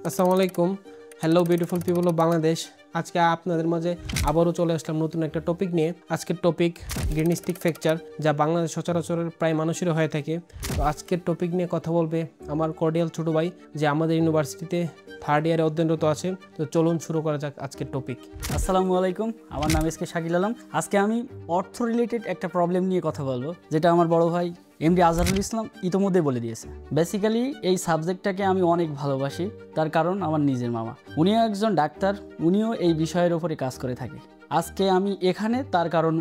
আসসালামু আলাইকুম। Hello beautiful people of Bangladesh. আজকে আপনাদের মাঝে আবারও চলে আসলাম নতুন একটা টপিক নিয়ে। আজকের টপিক গ্রিন স্টিক ফ্র্যাকচার, যা বাংলাদেশ সচরাচরের প্রায় মানুষেরও হয়ে থাকে। তো আজকের টপিক নিয়ে কথা বলবে আমার কর্ডিয়াল ছোটো ভাই, যে আমাদের ইউনিভার্সিটিতে থার্ড ইয়ারে অধ্যয়নরত আছে। তো চলুন শুরু করা যাক আজকের টপিক। আসসালামু আলাইকুম, আমার নাম এসকে শাকিল আলম। আজকে আমি অর্থ রিলেটেড একটা প্রবলেম নিয়ে কথা বলবো, যেটা আমার বড় ভাই এমডি আজহারুল ইসলাম ইতোমধ্যে বলে দিয়েছে। বেসিক্যালি এই সাবজেক্টটাকে আমি অনেক ভালোবাসি, তার কারণ আমার নিজের মামা, উনিও একজন ডাক্তার, উনিও এই বিষয়ের ওপরে কাজ করে থাকে। আজকে আমি এখানে তার কারণ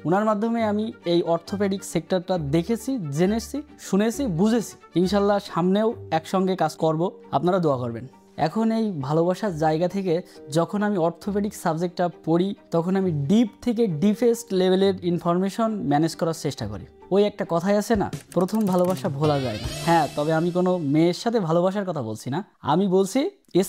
উনার মাধ্যমে আমি এই অর্থোপেডিক সেক্টরটা দেখেছি, জেনেছি, শুনেছি, বুঝেছি। ইনশাল্লাহ সামনেও একসঙ্গে কাজ করব, আপনারা দোয়া করবেন। এখন এই ভালোবাসার জায়গা থেকে যখন আমি অর্থোপেডিক সাবজেক্টটা পড়ি, তখন আমি ডিপ থেকে ডিপেস্ট লেভেলের ইনফরমেশন ম্যানেজ করার চেষ্টা করি। ওই একটা কথাই আছে না, প্রথম ভালোবাসা ভোলা যায় না। হ্যাঁ, তবে আমি কোনো মেয়ের সাথে ভালোবাসার কথা বলছি না, আমি বলছি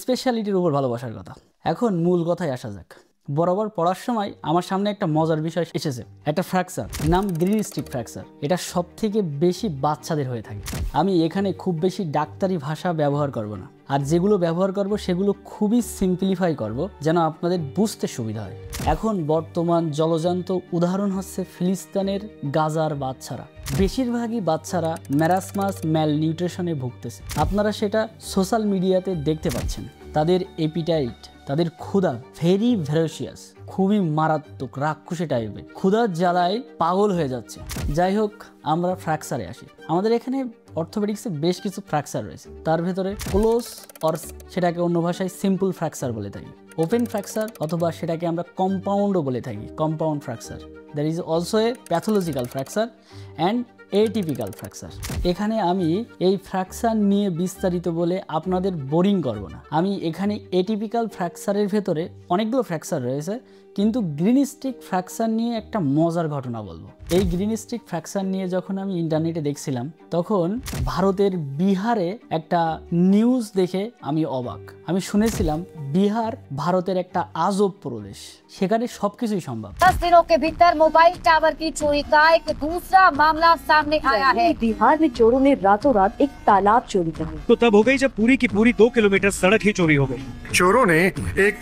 স্পেশালিটির উপর ভালোবাসার কথা। এখন মূল কথায় আসা যাক। বরাবর পড়ার সময় আমার সামনে একটা মজার বিষয় এসেছে, একটা ফ্র্যাকচার, নাম গ্রিন স্টিক ফ্র্যাকচার। এটা সব থেকে বেশি বাচ্চাদের হয়ে থাকে। আমি এখানে খুব বেশি ডাক্তারি ভাষা ব্যবহার করব না, আর যেগুলো ব্যবহার করব সেগুলো খুবই সিম্পলিফাই করব, যেন আপনাদের বুঝতে সুবিধা হয়। এখন বর্তমান জলজান্ত উদাহরণ হচ্ছে ফিলিস্তিনের গাজার বাচ্চারা। বেশিরভাগই বাচ্চারা ম্যারাসমাস ম্যালনিউট্রিশনে ভুগতেছে। আপনারা সেটা সোশ্যাল মিডিয়াতে দেখতে পাচ্ছেন। তাদের এপিটাইট, তাদের ক্ষুধা ভেরি ভেরোসিয়াস, খুবই মারাত্মক, রাক্ষসী টাইপের। ক্ষুধার জ্বালায় পাগল হয়ে যাচ্ছে। যাই হোক, আমরা ফ্র্যাকচারে আসি। আমাদের এখানে অর্থোপেডিক্সে বেশ কিছু ফ্র্যাকচার রয়েছে, তার ভেতরে ক্লোজ অর সেটাকে অন্য ভাষায় সিম্পল ফ্র্যাকচার বলে থাকি, ওপেন ফ্র্যাকচার, অথবা সেটাকে আমরা কম্পাউন্ডও বলে থাকি, compound fracture. There is also a pathological fracture and atypical fracture. এখানে আমি এই ফ্র্যাকচার নিয়ে বিস্তারিত বলে আপনাদের বোরিং করব না। আমি এখানে এটিপিক্যাল ফ্র্যাকচারের ভেতরে অনেকগুলো ফ্র্যাকচার রয়েছে, কিন্তু গ্রিন স্টিক ফ্র্যাকচার নিয়ে একটা মজার ঘটনা বলবো। এই গ্রিন স্টিক ফ্র্যাকচার নিয়ে যখন আমি ইন্টারনেটে দেখছিলাম, তখন ভারতের বিহারে একটা নিউজ দেখে আমি অবাক। আমি শুনেছিলাম বিহার ভারতের একটা আজব প্রদেশ, সেখানে সবকিছুই সম্ভব। 10 दिनों के भीतर मोबाइल टावर की चोरी का एक दूसरा मामला सामने आया है। बिहार में चोरों ने रातों रात एक तालाब चोरी कर लिया। तो तब हो गई जब पूरी की पूरी 2 किलोमीटर सड़क ही चोरी हो गई। चोरों ने एक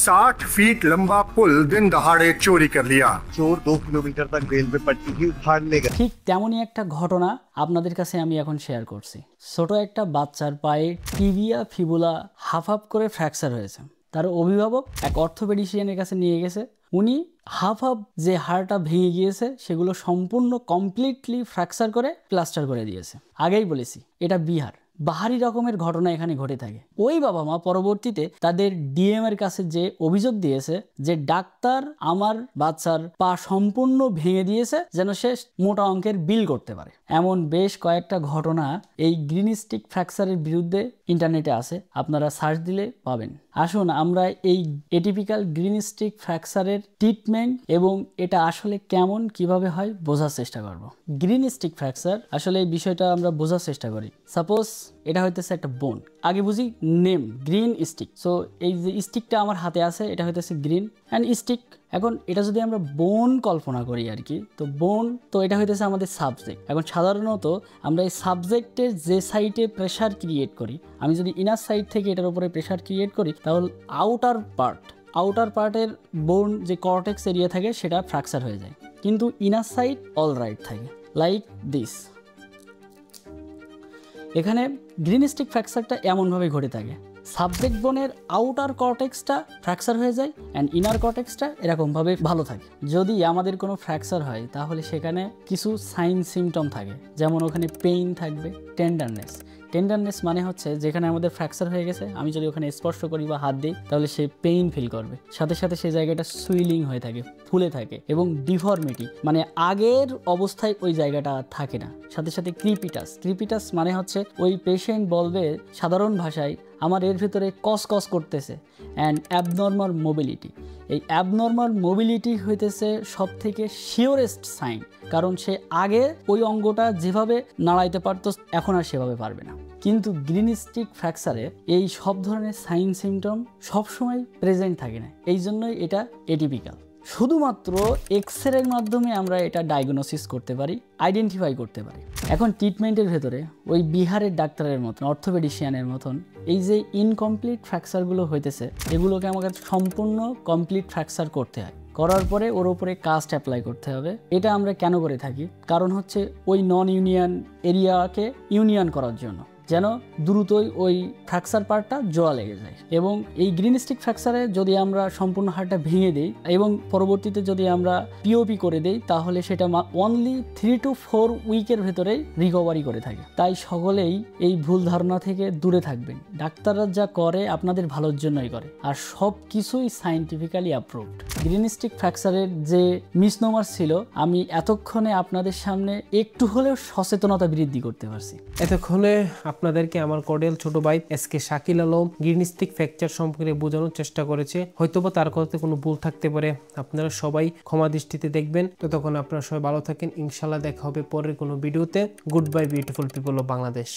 60 फीट लंबा पुल दिन दहाड़े चोरी कर लिया। चोर 2 किलोमीटर तक रेलवे पट्टी की उखाड़ने गए। ঠিক তেমনই একটা ঘটনা আপনাদের কাছে আমি এখন শেয়ার করছি। ছোট একটা বাচ্চার পায়ে টিবিয়া ফিবুলা হাফ করে ফ্র্যাকচার হয়েছে। তার অভিভাবক এক অর্থোপেডিশিয়ানের কাছে নিয়ে গেছে। উনি হাফ যে হাড়টা ভেঙে গিয়েছে সেগুলো সম্পূর্ণ কমপ্লিটলি ফ্র্যাকচার করে প্লাস্টার করে দিয়েছে। আগেই বলেছি, এটা বিহার। বাহারি রকমের ঘটনা এখানে ঘটে থাকে। ওই বাবা মা পরবর্তীতে তাদের ডিএম এর কাছে যে অভিযোগ দিয়েছে যে ডাক্তার আমার বাচ্চার পা সম্পূর্ণ ভেঙে দিয়েছে যেন সে মোটা অঙ্কের বিল করতে পারে। এমন বেশ কয়েকটা ঘটনা এই গ্রিন স্টিক ফ্র্যাকচারের বিরুদ্ধে ইন্টারনেটে আছে, আপনারা সার্চ দিলে পাবেন। আসুন আমরা এই এটিপিক্যাল গ্রিন স্টিক ফ্র্যাকচারের ট্রিটমেন্ট এবং এটা আসলে কেমন, কিভাবে হয় বোঝার চেষ্টা করব। গ্রিন স্টিক ফ্র্যাকচার আসলে এই বিষয়টা আমরা বোঝার চেষ্টা করি। সাপোজ এটা হইতেছে একটা বোন, আগে বুঝি নেম গ্রিন স্টিক। সো এই যে স্টিকটা আমার হাতে আছে, এটা হইতেছে গ্রিন অ্যান্ড স্টিক। এখন এটা যদি আমরা বোন কল্পনা করি আর কি, তো বোন, তো এটা হইতেছে আমাদের সাবজেক্ট। এখন সাধারণত আমরা এই সাবজেক্টের যে সাইডে প্রেশার ক্রিয়েট করি, আমি যদি ইনার সাইড থেকে এটার উপরে প্রেশার ক্রিয়েট করি, তাহলে আউটার পার্টের বোন যে কর্টেক্স এরিয়া থাকে সেটা ফ্র্যাকচার হয়ে যায়, কিন্তু ইনার সাইড অল রাইট থাকে, লাইক দিস। এখানে গ্রিন স্টিক ফ্র্যাকচারটা এমনভাবে ঘটে থাকে, সাবজেক্ট বোনের আউটার কর্টেক্সটা ফ্র্যাকচার হয়ে যায় অ্যান্ড ইনার কর্টেক্সটা এরকমভাবে ভালো থাকে। যদি আমাদের কোনো ফ্র্যাকচার হয় তাহলে সেখানে কিছু সাইন সিমটম থাকে, যেমন ওখানে পেইন থাকবে, টেন্ডারনেস মানে হচ্ছে যেখানে আমাদের ফ্র্যাকচার হয়ে গেছে, আমি যদি ওখানে স্পর্শ করি বা হাত দিই তাহলে সে পেইন ফিল করবে। সাথে সাথে সেই জায়গাটা সুইলিং হয়ে থাকে, ফুলে থাকে, এবং ডিফর্মিটি মানে আগের অবস্থায় ওই জায়গাটা থাকে না। সাথে সাথে ক্রিপিটাস মানে হচ্ছে ওই পেশেন্ট বলবে সাধারণ ভাষায়, আমার এর ভিতরে কস করতেছে। অ্যান্ড অ্যাবনর্মাল মোবিলিটি, এই অ্যাবনর্মাল মোবিলিটি হইতেছে সব থেকে শিওরেস্ট সাইন, কারণ সে আগে ওই অঙ্গটা যেভাবে নাড়াইতে পারতো এখন আর সেভাবে পারবে না। কিন্তু গ্রিন স্টিক ফ্র্যাকচারে এই সব ধরনের সাইন সিমটম সবসময় প্রেজেন্ট থাকে না, এই জন্যই এটা এটিপিক্যাল। শুধুমাত্র এক্স-রের মাধ্যমে আমরা এটা ডায়াগনোসিস করতে পারি, আইডেন্টিফাই করতে পারি। এখন ট্রিটমেন্টের ভেতরে ওই বিহারের ডাক্তারের মতন, অর্থোপেডিশিয়ানের মতন এই যে ইনকমপ্লিট ফ্র্যাকচারগুলো হইতেছে, এগুলোকে আমাকে সম্পূর্ণ কমপ্লিট ফ্র্যাকচার করতে হয়। করার পরে ওর উপরে কাস্ট অ্যাপ্লাই করতে হবে। এটা আমরা কেন করে থাকি? কারণ হচ্ছে ওই নন ইউনিয়ন এরিয়াকে ইউনিয়ন করার জন্য, যেন দ্রুতই ওই ফ্র্যাকচার পার্টটা জোড়া লেগে যায়। এবং এই গ্রিন স্টিক ফ্র্যাকচারে যদি আমরা সম্পূর্ণ হাড়টা ভেঙে দিই এবং পরবর্তীতে যদি আমরা পিওপি করে দিই, তাহলে সেটা অনলি 3 to 4 উইকের ভেতরেই রিকভারি করে থাকে। তাই সকলেই এই ভুল ধারণা থেকে দূরে থাকবেন। ডাক্তাররা যা করে আপনাদের ভালোর জন্যই করে, আর সব কিছুই সায়েন্টিফিক্যালি অ্যাপ্রুভড। গ্রিন স্টিক ফ্র্যাকচারের যে মিসনোমার ছিল, আমি এতক্ষণে আপনাদের সামনে একটু হলেও সচেতনতা বৃদ্ধি করতে পারছি। এতক্ষণে আপনাদেরকে আমার কর্ডিয়াল ছোট ভাই SK Shakil Alam green stick fracture সম্পর্কে বোঝানোর চেষ্টা করেছে। হয়তোবা তার কথাতে কোনো ভুল থাকতে পারে, আপনারা সবাই ক্ষমা দৃষ্টিতে দেখবেন। ততক্ষণ আপনারা সবাই ভালো থাকেন, ইনশাল্লাহ দেখা হবে পরের কোনো ভিডিওতে। Good bye beautiful people of Bangladesh.